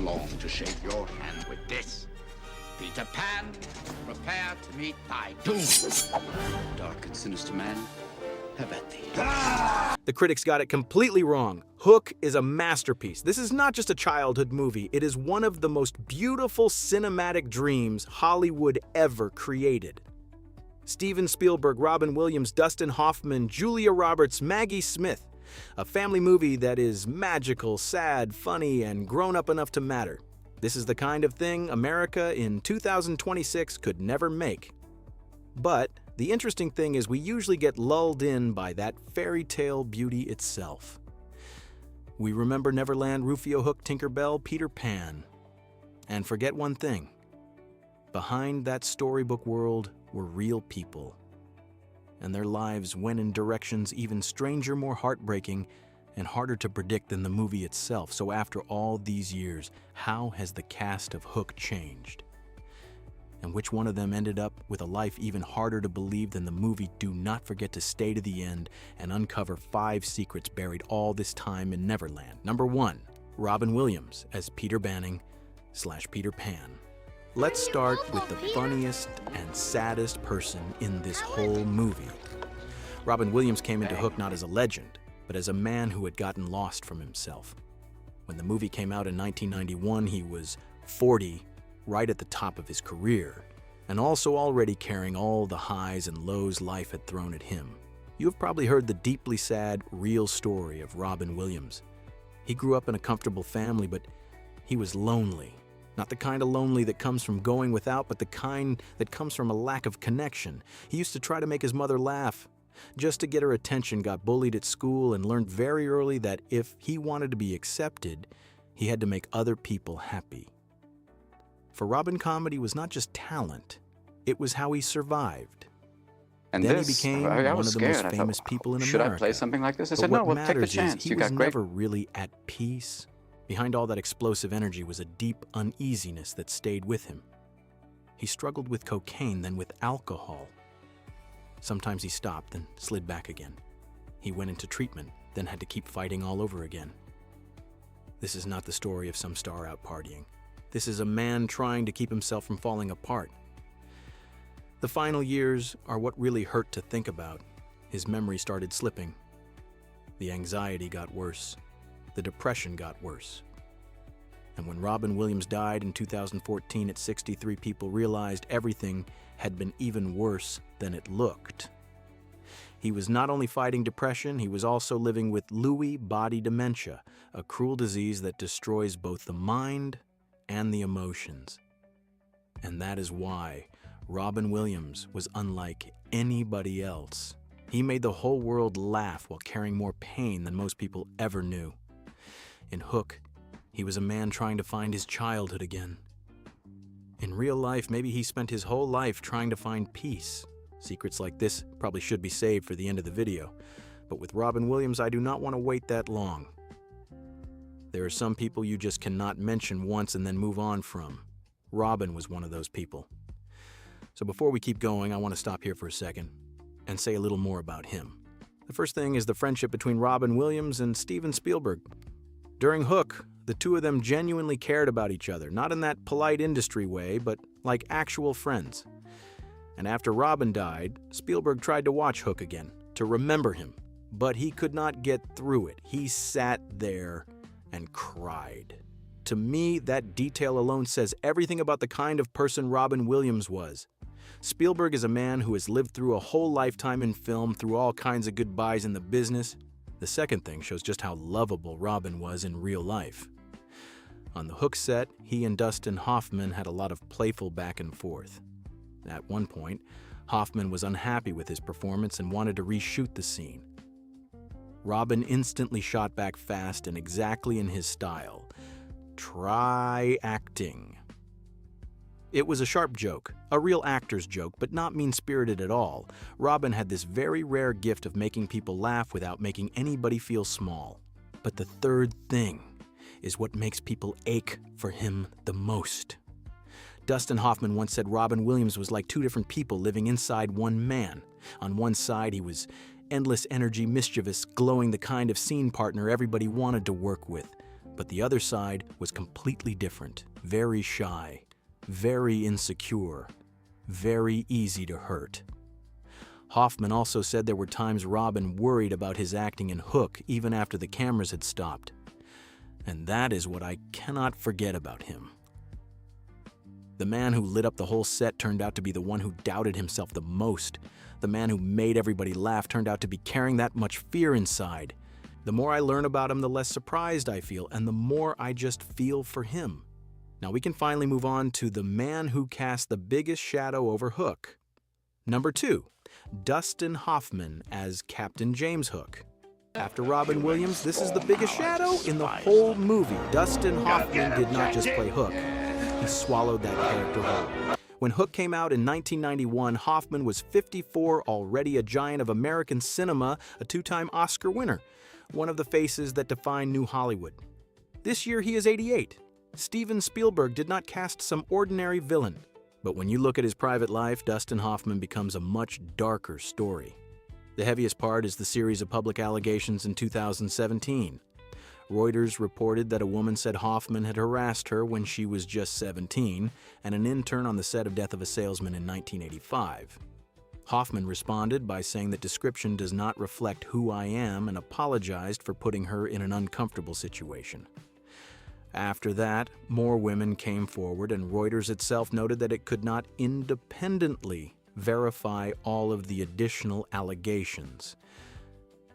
long to shake your hand with this. Peter Pan, prepare to meet thy doom. Dark and sinister man, have at thee. The critics got it completely wrong. Hook is a masterpiece. This is not just a childhood movie. It is one of the most beautiful cinematic dreams Hollywood ever created. Steven Spielberg, Robin Williams, Dustin Hoffman, Julia Roberts, Maggie Smith. A family movie that is magical, sad, funny, and grown up enough to matter. This is the kind of thing America in 2026 could never make. But the interesting thing is we usually get lulled in by that fairy tale beauty itself. We remember Neverland, Rufio, Hook, Tinkerbell, Peter Pan. And forget one thing. Behind that storybook world were real people. And their lives went in directions even stranger, more heartbreaking, and harder to predict than the movie itself. So after all these years, how has the cast of Hook changed? And which one of them ended up with a life even harder to believe than the movie? Do not forget to stay to the end and uncover 5 secrets buried all this time in Neverland. Number 1, Robin Williams as Peter Banning/Peter Pan. Let's start with the funniest and saddest person in this whole movie. Robin Williams came into Hook not as a legend, but as a man who had gotten lost from himself. When the movie came out in 1991, he was 40, right at the top of his career, and also already carrying all the highs and lows life had thrown at him. You have probably heard the deeply sad, real story of Robin Williams. He grew up in a comfortable family, but he was lonely. Not the kind of lonely that comes from going without, but the kind that comes from a lack of connection. He used to try to make his mother laugh. Just to get her attention, got bullied at school, and learned very early that if he wanted to be accepted, he had to make other people happy. For Robin, comedy was not just talent, it was how he survived. And Then this, he became I one was of the scared. most I famous thought, people in should America. I play something like this? I But said, what no, we'll take the matters is chance. he You was got great. never really at peace. Behind all that explosive energy was a deep uneasiness that stayed with him. He struggled with cocaine, then with alcohol. Sometimes he stopped, then slid back again. He went into treatment, then had to keep fighting all over again. This is not the story of some star out partying. This is a man trying to keep himself from falling apart. The final years are what really hurt to think about. His memory started slipping. The anxiety got worse. The depression got worse. And when Robin Williams died in 2014 at 63, people realized everything had been even worse than it looked. He was not only fighting depression, he was also living with Lewy body dementia, a cruel disease that destroys both the mind and the emotions. And that is why Robin Williams was unlike anybody else. He made the whole world laugh while carrying more pain than most people ever knew. In Hook, he was a man trying to find his childhood again. In real life, maybe he spent his whole life trying to find peace. Secrets like this probably should be saved for the end of the video. But with Robin Williams, I do not want to wait that long. There are some people you just cannot mention once and then move on from. Robin was one of those people. So before we keep going, I want to stop here for a second and say a little more about him. The first thing is the friendship between Robin Williams and Steven Spielberg. During Hook, the two of them genuinely cared about each other, not in that polite industry way, but like actual friends. And after Robin died, Spielberg tried to watch Hook again, to remember him, but he could not get through it. He sat there and cried. To me, that detail alone says everything about the kind of person Robin Williams was. Spielberg is a man who has lived through a whole lifetime in film, through all kinds of goodbyes in the business. The second thing shows just how lovable Robin was in real life. On the Hook set, he and Dustin Hoffman had a lot of playful back and forth. At one point, Hoffman was unhappy with his performance and wanted to reshoot the scene. Robin instantly shot back fast and exactly in his style. Try acting. It was a sharp joke, a real actor's joke, but not mean-spirited at all. Robin had this very rare gift of making people laugh without making anybody feel small. But the third thing is what makes people ache for him the most. Dustin Hoffman once said Robin Williams was like two different people living inside one man. On one side, he was endless energy, mischievous, glowing, the kind of scene partner everybody wanted to work with. But the other side was completely different, very shy, very insecure, very easy to hurt. Hoffman also said there were times Robin worried about his acting in Hook even after the cameras had stopped. And that is what I cannot forget about him. The man who lit up the whole set turned out to be the one who doubted himself the most. The man who made everybody laugh turned out to be carrying that much fear inside. The more I learn about him, the less surprised I feel, and the more I just feel for him. Now we can finally move on to the man who cast the biggest shadow over Hook. Number 2, Dustin Hoffman as Captain James Hook. After Robin Williams, this is the biggest shadow in the whole movie. Dustin Hoffman did not just play Hook. He swallowed that character whole. When Hook came out in 1991, Hoffman was 54, already a giant of American cinema, a 2-time Oscar winner, one of the faces that define New Hollywood. This year he is 88. Steven Spielberg did not cast some ordinary villain. But when you look at his private life, Dustin Hoffman becomes a much darker story. The heaviest part is the series of public allegations in 2017. Reuters reported that a woman said Hoffman had harassed her when she was just 17 and an intern on the set of Death of a Salesman in 1985. Hoffman responded by saying that description does not reflect who I am and apologized for putting her in an uncomfortable situation. After that, more women came forward, and Reuters itself noted that it could not independently verify all of the additional allegations.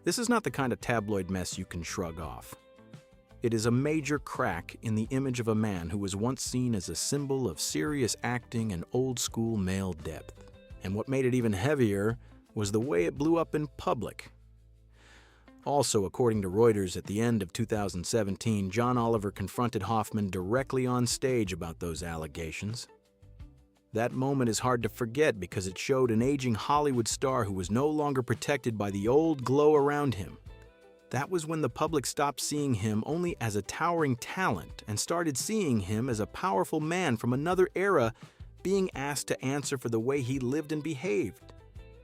This is not the kind of tabloid mess you can shrug off. It is a major crack in the image of a man who was once seen as a symbol of serious acting and old-school male depth. And what made it even heavier was the way it blew up in public. Also, according to Reuters, at the end of 2017, John Oliver confronted Hoffman directly on stage about those allegations. That moment is hard to forget because it showed an aging Hollywood star who was no longer protected by the old glow around him. That was when the public stopped seeing him only as a towering talent and started seeing him as a powerful man from another era being asked to answer for the way he lived and behaved.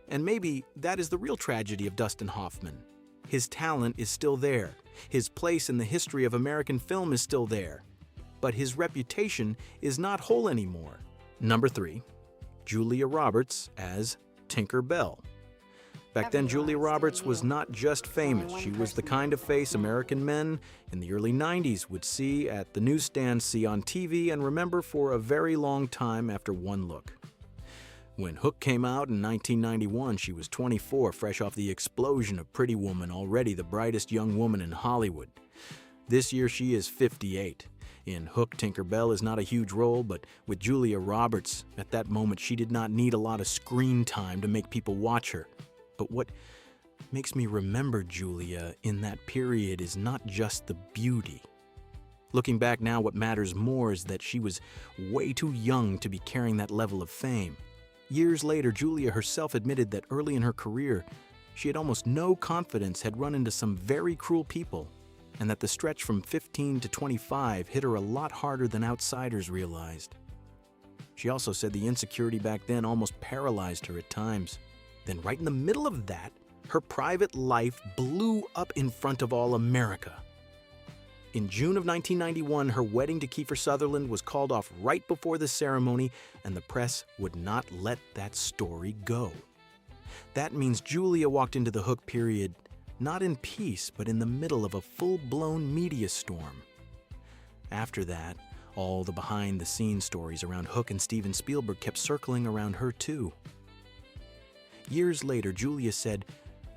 And maybe that is the real tragedy of Dustin Hoffman. His talent is still there. His place in the history of American film is still there. But his reputation is not whole anymore. Number 3, Julia Roberts as Tinker Bell. Back then, Julia Roberts was not just famous. She was the kind of face American men in the early 90s would see at the newsstand, see on TV, and remember for a very long time after one look. When Hook came out in 1991, she was 24, fresh off the explosion of Pretty Woman, already the brightest young woman in Hollywood. This year, she is 58. In Hook, Tinker Bell is not a huge role, but with Julia Roberts, at that moment, she did not need a lot of screen time to make people watch her. But what makes me remember Julia in that period is not just the beauty. Looking back now, what matters more is that she was way too young to be carrying that level of fame. Years later, Julia herself admitted that early in her career, she had almost no confidence, had run into some very cruel people, and that the stretch from 15 to 25 hit her a lot harder than outsiders realized. She also said the insecurity back then almost paralyzed her at times. Then right in the middle of that, her private life blew up in front of all America. In June of 1991, her wedding to Kiefer Sutherland was called off right before the ceremony, and the press would not let that story go. That means Julia walked into the Hook period not in peace, but in the middle of a full-blown media storm. After that, all the behind-the-scenes stories around Hook and Steven Spielberg kept circling around her too. Years later, Julia said,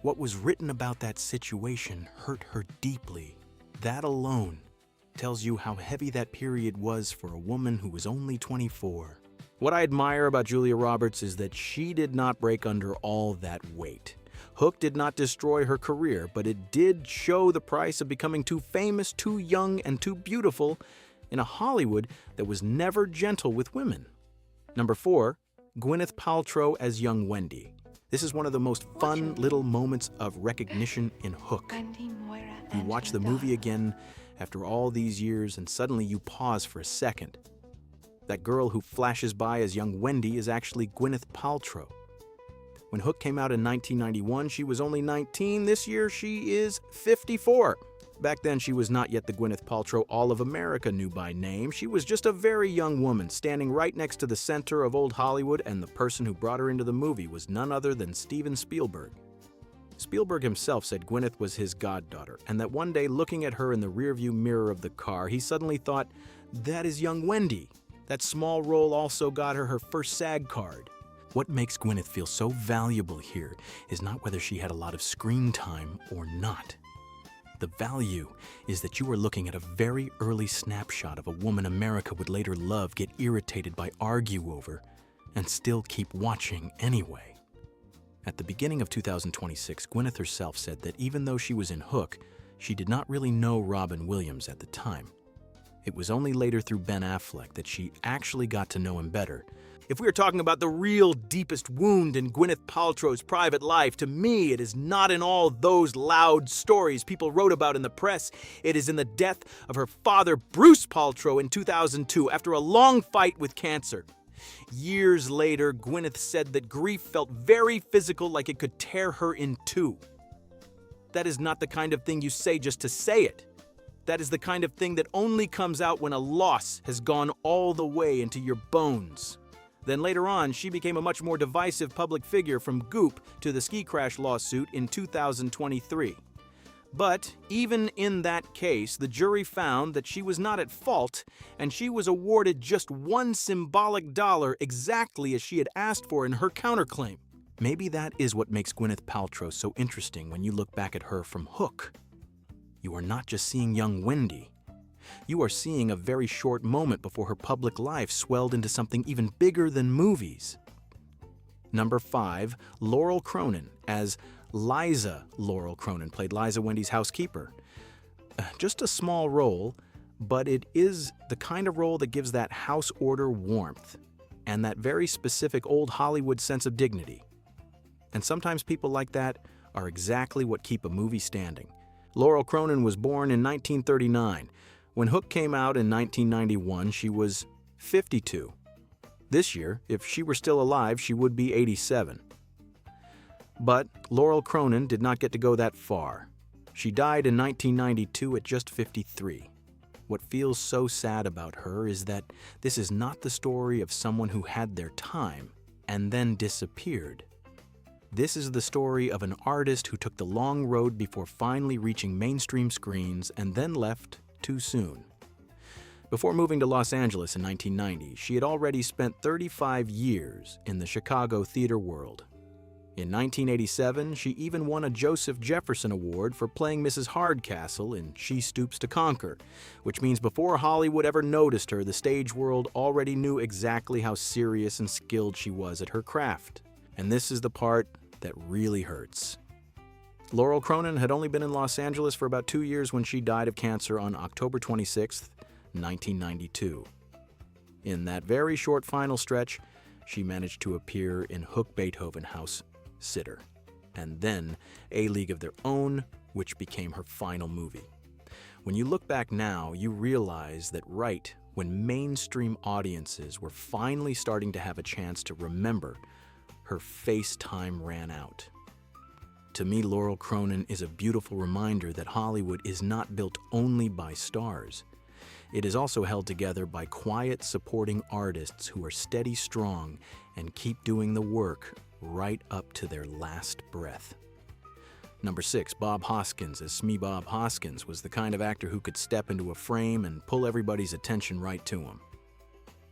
"What was written about that situation hurt her deeply. That alone tells you how heavy that period was for a woman who was only 24. What I admire about Julia Roberts is that she did not break under all that weight. Hook did not destroy her career, but it did show the price of becoming too famous, too young, and too beautiful in a Hollywood that was never gentle with women. Number 4, Gwyneth Paltrow as young Wendy. This is one of the most fun little moments of recognition in Hook. Wendy, Moira, You watch the movie again after all these years, and suddenly you pause for a second. That girl who flashes by as young Wendy is actually Gwyneth Paltrow. When Hook came out in 1991, she was only 19. This year, she is 54. Back then, she was not yet the Gwyneth Paltrow all of America knew by name. She was just a very young woman, standing right next to the center of old Hollywood, and the person who brought her into the movie was none other than Steven Spielberg. Spielberg himself said Gwyneth was his goddaughter, and that one day, looking at her in the rearview mirror of the car, he suddenly thought, that is young Wendy. That small role also got her her first SAG card. What makes Gwyneth feel so valuable here is not whether she had a lot of screen time or not. The value is that you are looking at a very early snapshot of a woman America would later love, get irritated by, argue over, and still keep watching anyway. At the beginning of 2026, Gwyneth herself said that even though she was in Hook, she did not really know Robin Williams at the time. It was only later through Ben Affleck that she actually got to know him better. If we are talking about the real deepest wound in Gwyneth Paltrow's private life, to me it is not in all those loud stories people wrote about in the press. It is in the death of her father, Bruce Paltrow, in 2002 after a long fight with cancer. Years later, Gwyneth said that grief felt very physical, like it could tear her in two. That is not the kind of thing you say just to say it. That is the kind of thing that only comes out when a loss has gone all the way into your bones. Then later on, she became a much more divisive public figure, from Goop to the ski crash lawsuit in 2023. But even in that case, the jury found that she was not at fault, and she was awarded just one symbolic dollar, exactly as she had asked for in her counterclaim. Maybe that is what makes Gwyneth Paltrow so interesting when you look back at her from Hook. You are not just seeing young Wendy. You are seeing a very short moment before her public life swelled into something even bigger than movies. Number 5, Laurel Cronin as Liza. Laurel Cronin played Liza, Wendy's housekeeper. Just a small role, but it is the kind of role that gives that house order warmth and that very specific old Hollywood sense of dignity. And sometimes people like that are exactly what keep a movie standing. Laurel Cronin was born in 1939. When Hook came out in 1991, she was 52. This year, if she were still alive, she would be 87. But Laurel Cronin did not get to go that far. She died in 1992 at just 53. What feels so sad about her is that this is not the story of someone who had their time and then disappeared. This is the story of an artist who took the long road before finally reaching mainstream screens and then left too soon. Before moving to Los Angeles in 1990, she had already spent 35 years in the Chicago theater world. In 1987, she even won a Joseph Jefferson Award for playing Mrs. Hardcastle in She Stoops to Conquer, which means before Hollywood ever noticed her, the stage world already knew exactly how serious and skilled she was at her craft. And this is the part that really hurts. Laurel Cronin had only been in Los Angeles for about 2 years when she died of cancer on October 26, 1992. In that very short final stretch, she managed to appear in Hook Beethoven House Sitter, and then A League of Their Own, which became her final movie. When you look back now, you realize that right when mainstream audiences were finally starting to have a chance to remember, her face time ran out. To me, Laurel Cronin is a beautiful reminder that Hollywood is not built only by stars. It is also held together by quiet, supporting artists who are steady strong and keep doing the work right up to their last breath. Number 6, Bob Hoskins as Smee. Bob Hoskins was the kind of actor who could step into a frame and pull everybody's attention right to him.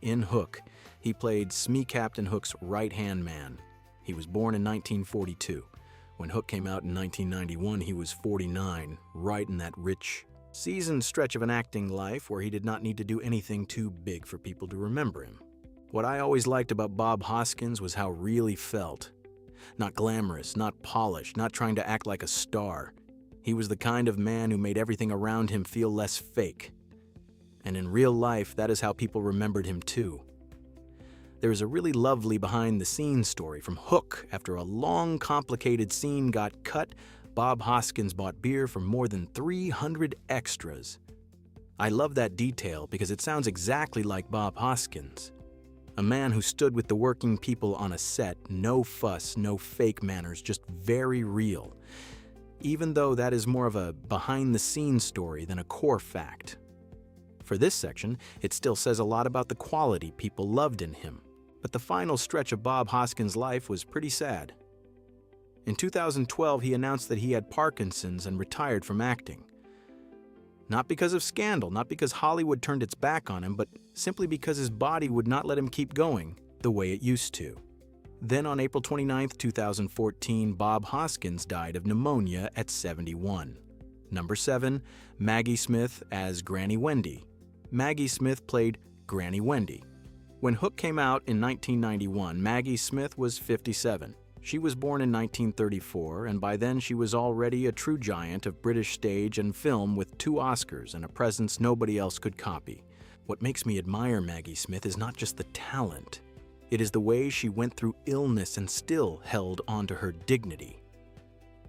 In Hook, he played Smee Captain Hook's right-hand man. He was born in 1942. When Hook came out in 1991, he was 49, right in that rich, seasoned stretch of an acting life where he did not need to do anything too big for people to remember him. What I always liked about Bob Hoskins was how real he felt. Not glamorous, not polished, not trying to act like a star. He was the kind of man who made everything around him feel less fake. And in real life, that is how people remembered him too. There is a really lovely behind-the-scenes story from Hook. After a long, complicated scene got cut, Bob Hoskins bought beer from more than 300 extras. I love that detail because it sounds exactly like Bob Hoskins. A man who stood with the working people on a set, no fuss, no fake manners, just very real. even though that is more of a behind-the-scenes story than a core fact. For this section, it still says a lot about the quality people loved in him, but the final stretch of Bob Hoskins' life was pretty sad. In 2012, he announced that he had Parkinson's and retired from acting. Not because of scandal, not because Hollywood turned its back on him, but simply because his body would not let him keep going the way it used to. Then on April 29, 2014, Bob Hoskins died of pneumonia at 71. Number 7, Maggie Smith as Granny Wendy. Maggie Smith played Granny Wendy. When Hook came out in 1991, Maggie Smith was 57. She was born in 1934, and by then she was already a true giant of British stage and film with 2 Oscars and a presence nobody else could copy. What makes me admire Maggie Smith is not just the talent. It is the way she went through illness and still held onto her dignity.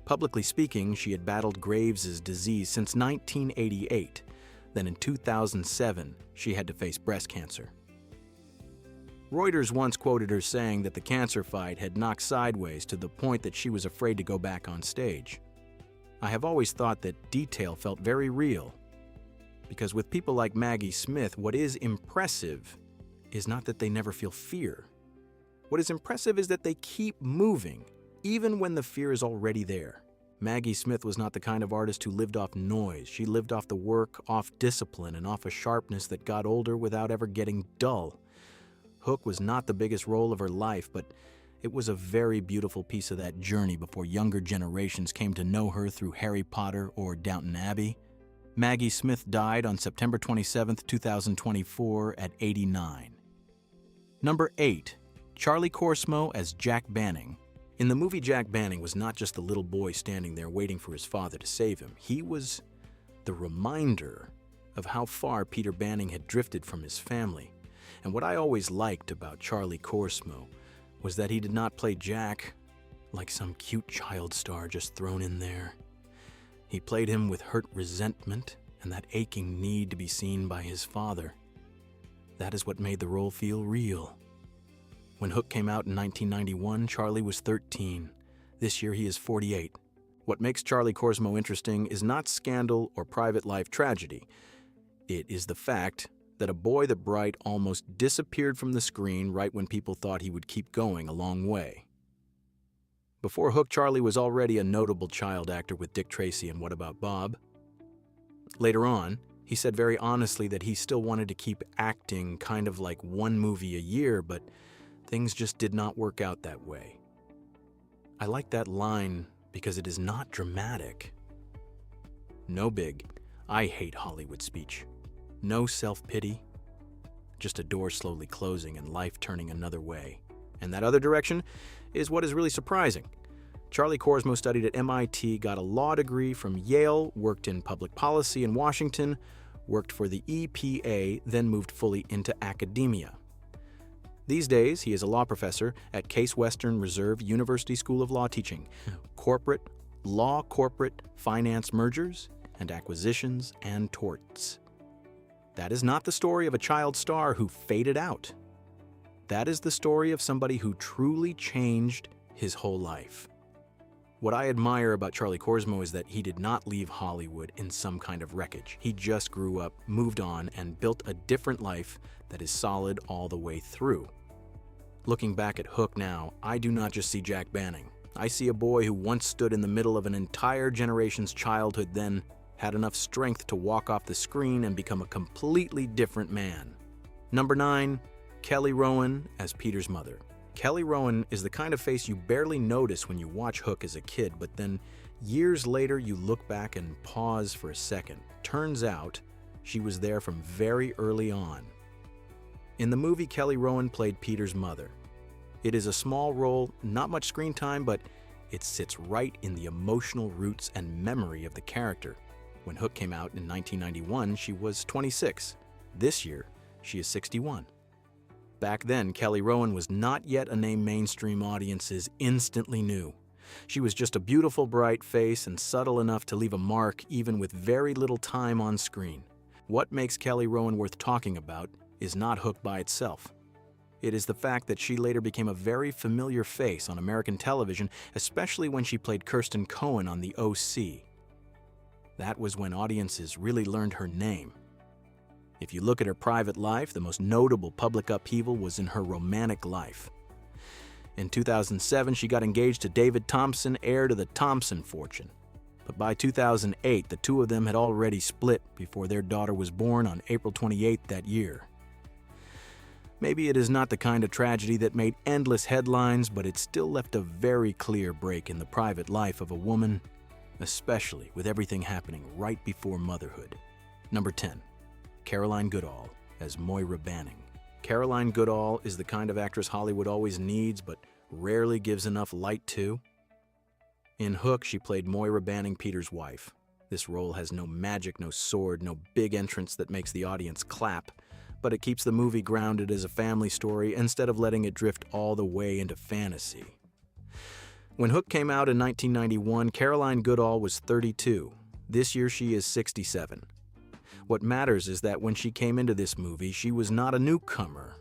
Publicly speaking, she had battled Graves' disease since 1988. Then in 2007, she had to face breast cancer. Reuters once quoted her saying that the cancer fight had knocked sideways to the point that she was afraid to go back on stage. I have always thought that detail felt very real, because with people like Maggie Smith, what is impressive is not that they never feel fear. What is impressive is that they keep moving, even when the fear is already there. Maggie Smith was not the kind of artist who lived off noise. She lived off the work, off discipline, and off a sharpness that got older without ever getting dull. Hook was not the biggest role of her life, but it was a very beautiful piece of that journey before younger generations came to know her through Harry Potter or Downton Abbey. Maggie Smith died on September 27, 2024 at 89. Number 8, Charlie Korsmo as Jack Banning. In the movie, Jack Banning was not just the little boy standing there waiting for his father to save him. He was the reminder of how far Peter Banning had drifted from his family. And what I always liked about Charlie Korsmo was that he did not play Jack like some cute child star just thrown in there. He played him with hurt resentment and that aching need to be seen by his father. That is what made the role feel real. When Hook came out in 1991, Charlie was 13. This year he is 48. What makes Charlie Korsmo interesting is not scandal or private life tragedy. It is the fact that a boy that bright almost disappeared from the screen right when people thought he would keep going a long way. Before Hook, Charlie was already a notable child actor with Dick Tracy and What About Bob? Later on, he said very honestly that he still wanted to keep acting kind of like one movie a year, but things just did not work out that way. I like that line because it is not dramatic. No big, I hate Hollywood speech. No self-pity, just a door slowly closing and life turning another way. And that other direction is what is really surprising. Charlie Korsmo studied at MIT, got a law degree from Yale, worked in public policy in Washington, worked for the EPA, then moved fully into academia. These days, he is a law professor at Case Western Reserve University School of Law teaching corporate, finance mergers and acquisitions and torts. That is not the story of a child star who faded out. That is the story of somebody who truly changed his whole life. What I admire about Charlie Korsmo is that he did not leave Hollywood in some kind of wreckage. He just grew up, moved on, and built a different life that is solid all the way through. Looking back at Hook now, I do not just see Jack Banning. I see a boy who once stood in the middle of an entire generation's childhood, then had enough strength to walk off the screen and become a completely different man. Number 9, Kelly Rowan as Peter's mother. Kelly Rowan is the kind of face you barely notice when you watch Hook as a kid, but then years later you look back and pause for a second. Turns out she was there from very early on. In the movie, Kelly Rowan played Peter's mother. It is a small role, not much screen time, but it sits right in the emotional roots and memory of the character. When Hook came out in 1991, she was 26. This year, she is 61. Back then, Kelly Rowan was not yet a name mainstream audiences instantly knew. She was just a beautiful, bright face and subtle enough to leave a mark even with very little time on screen. What makes Kelly Rowan worth talking about is not Hook by itself. It is the fact that she later became a very familiar face on American television, especially when she played Kirsten Cohen on The O.C. That was when audiences really learned her name. If you look at her private life, the most notable public upheaval was in her romantic life. In 2007, she got engaged to David Thompson, heir to the Thompson fortune. But by 2008, the two of them had already split before their daughter was born on April 28th that year. Maybe it is not the kind of tragedy that made endless headlines, but it still left a very clear break in the private life of a woman, especially with everything happening right before motherhood. Number 10. Caroline Goodall as Moira Banning. Caroline Goodall is the kind of actress Hollywood always needs but rarely gives enough light to. In Hook, she played Moira Banning, Peter's wife. This role has no magic, no sword, no big entrance that makes the audience clap, but it keeps the movie grounded as a family story instead of letting it drift all the way into fantasy. When Hook came out in 1991, Caroline Goodall was 32. This year she is 67. What matters is that when she came into this movie, she was not a newcomer.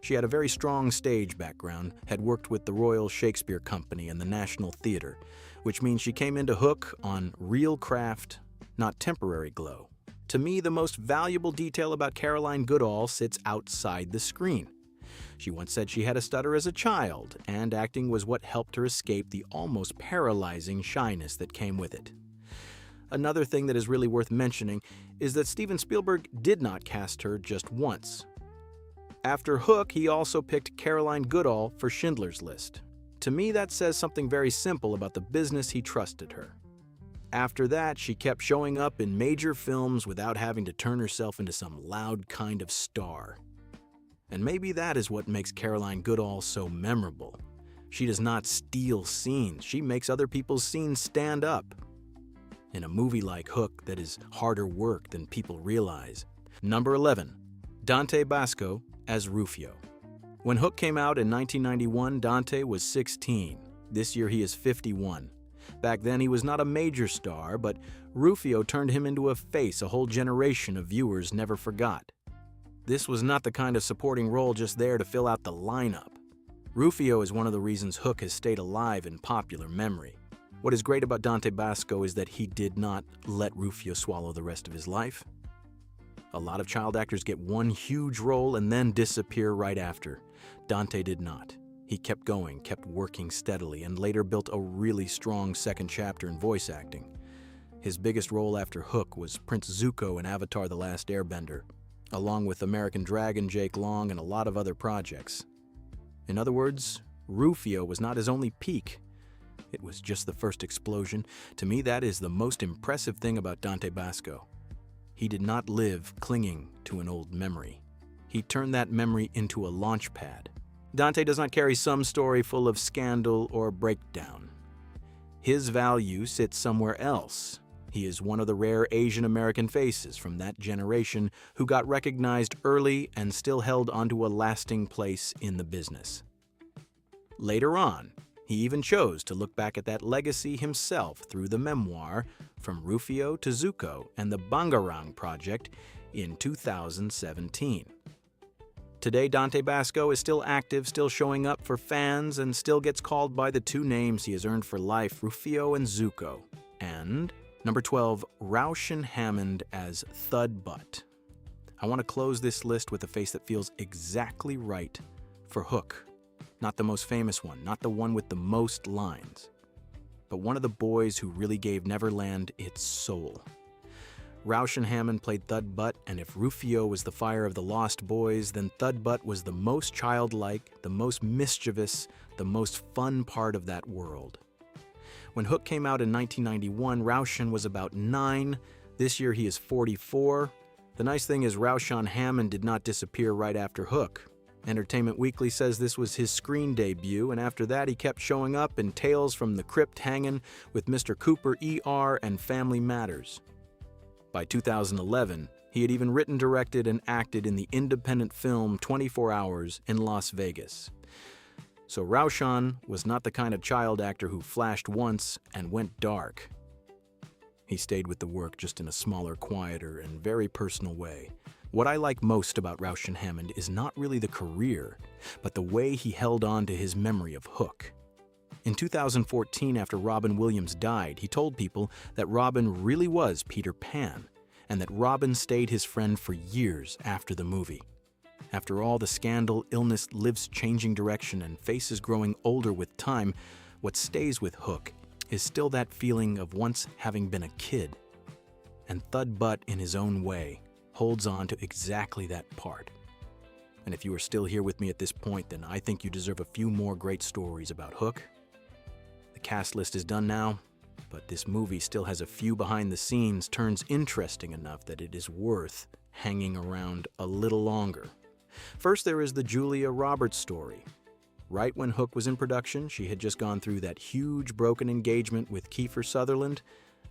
She had a very strong stage background, had worked with the Royal Shakespeare Company and the National Theatre, which means she came into Hook on real craft, not temporary glow. To me, the most valuable detail about Caroline Goodall sits outside the screen. She once said she had a stutter as a child, and acting was what helped her escape the almost paralyzing shyness that came with it. Another thing that is really worth mentioning is that Steven Spielberg did not cast her just once. After Hook, he also picked Caroline Goodall for Schindler's List. To me, that says something very simple about the business he trusted her. After that, she kept showing up in major films without having to turn herself into some loud kind of star. And maybe that is what makes Caroline Goodall so memorable. She does not steal scenes, she makes other people's scenes stand up. In a movie like Hook that is harder work than people realize. Number 11. Dante Basco as Rufio. When Hook came out in 1991, Dante was 16. This year he is 51. Back then he was not a major star, but Rufio turned him into a face a whole generation of viewers never forgot. This was not the kind of supporting role just there to fill out the lineup. Rufio is one of the reasons Hook has stayed alive in popular memory. What is great about Dante Basco is that he did not let Rufio swallow the rest of his life. A lot of child actors get one huge role and then disappear right after. Dante did not. He kept going, kept working steadily, and later built a really strong second chapter in voice acting. His biggest role after Hook was Prince Zuko in Avatar: The Last Airbender, along with American Dragon Jake Long and a lot of other projects. In other words, Rufio was not his only peak. It was just the first explosion. To me, that is the most impressive thing about Dante Basco. He did not live clinging to an old memory. He turned that memory into a launch pad. Dante does not carry some story full of scandal or breakdown. His value sits somewhere else. He is one of the rare Asian American faces from that generation who got recognized early and still held onto a lasting place in the business. Later on, he even chose to look back at that legacy himself through the memoir From Rufio to Zuko and the Bangarang Project in 2017. Today, Dante Basco is still active, still showing up for fans, and still gets called by the two names he has earned for life, Rufio and Zuko. And number 12, Raushan Hammond as Thud Butt. I want to close this list with a face that feels exactly right for Hook. Not the most famous one, not the one with the most lines, but one of the boys who really gave Neverland its soul. Raushan Hammond played Thud Butt, and if Rufio was the fire of the Lost Boys, then Thud Butt was the most childlike, the most mischievous, the most fun part of that world. When Hook came out in 1991, Raushan was about 9. This year he is 44. The nice thing is Raushan Hammond did not disappear right after Hook. Entertainment Weekly says this was his screen debut, and after that he kept showing up in Tales from the Crypt Hangin' with Mr. Cooper ER and Family Matters. By 2011, he had even written, directed, and acted in the independent film 24 Hours in Las Vegas. So Raushan was not the kind of child actor who flashed once and went dark. He stayed with the work just in a smaller, quieter, and very personal way, What I like most about Raushan Hammond is not really the career, but the way he held on to his memory of Hook. In 2014, after Robin Williams died, he told people that Robin really was Peter Pan, and that Robin stayed his friend for years after the movie. After all the scandal, illness, lives changing direction, and faces growing older with time, what stays with Hook is still that feeling of once having been a kid. And Thud Butt, in his own way, holds on to exactly that part. And if you are still here with me at this point, then I think you deserve a few more great stories about Hook. The cast list is done now, but this movie still has a few behind-the-scenes turns interesting enough that it is worth hanging around a little longer. First, there is the Julia Roberts story. Right when Hook was in production, she had just gone through that huge broken engagement with Kiefer Sutherland,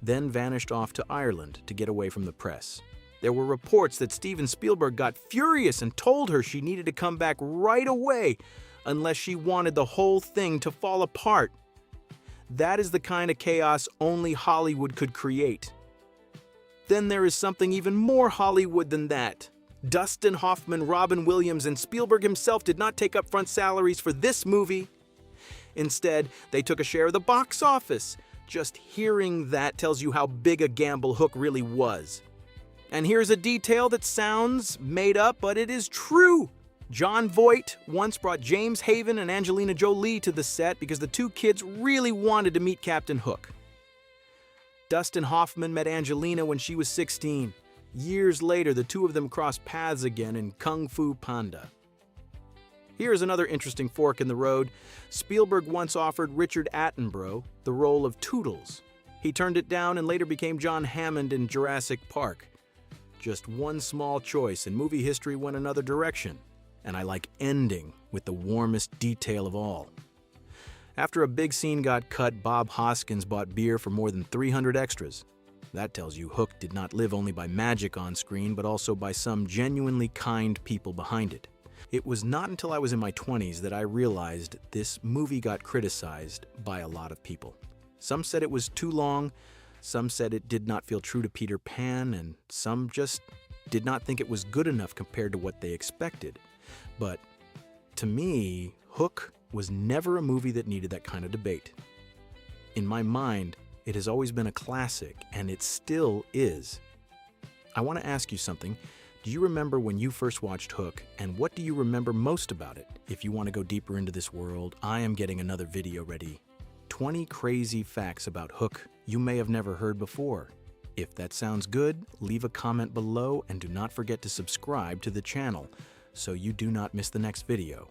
then vanished off to Ireland to get away from the press. There were reports that Steven Spielberg got furious and told her she needed to come back right away unless she wanted the whole thing to fall apart. That is the kind of chaos only Hollywood could create. Then there is something even more Hollywood than that. Dustin Hoffman, Robin Williams, and Spielberg himself did not take upfront salaries for this movie. Instead, they took a share of the box office. Just hearing that tells you how big a gamble Hook really was. And here's a detail that sounds made up, but it is true. Jon Voight once brought James Haven and Angelina Jolie to the set because the two kids really wanted to meet Captain Hook. Dustin Hoffman met Angelina when she was 16. Years later, the two of them crossed paths again in Kung Fu Panda. Here's another interesting fork in the road. Spielberg once offered Richard Attenborough the role of Toodles. He turned it down and later became John Hammond in Jurassic Park. Just one small choice, and movie history went another direction. And I like ending with the warmest detail of all. After a big scene got cut, Bob Hoskins bought beer for more than 300 extras. That tells you Hook did not live only by magic on screen, but also by some genuinely kind people behind it. It was not until I was in my 20s that I realized this movie got criticized by a lot of people. Some said it was too long, some said it did not feel true to Peter Pan, and some just did not think it was good enough compared to what they expected. But to me, Hook was never a movie that needed that kind of debate. In my mind, it has always been a classic, and it still is. I want to ask you something. Do you remember when you first watched Hook, and what do you remember most about it? If you want to go deeper into this world, I am getting another video ready. 20 crazy facts about Hook you may have never heard before. If that sounds good, leave a comment below and do not forget to subscribe to the channel so you do not miss the next video.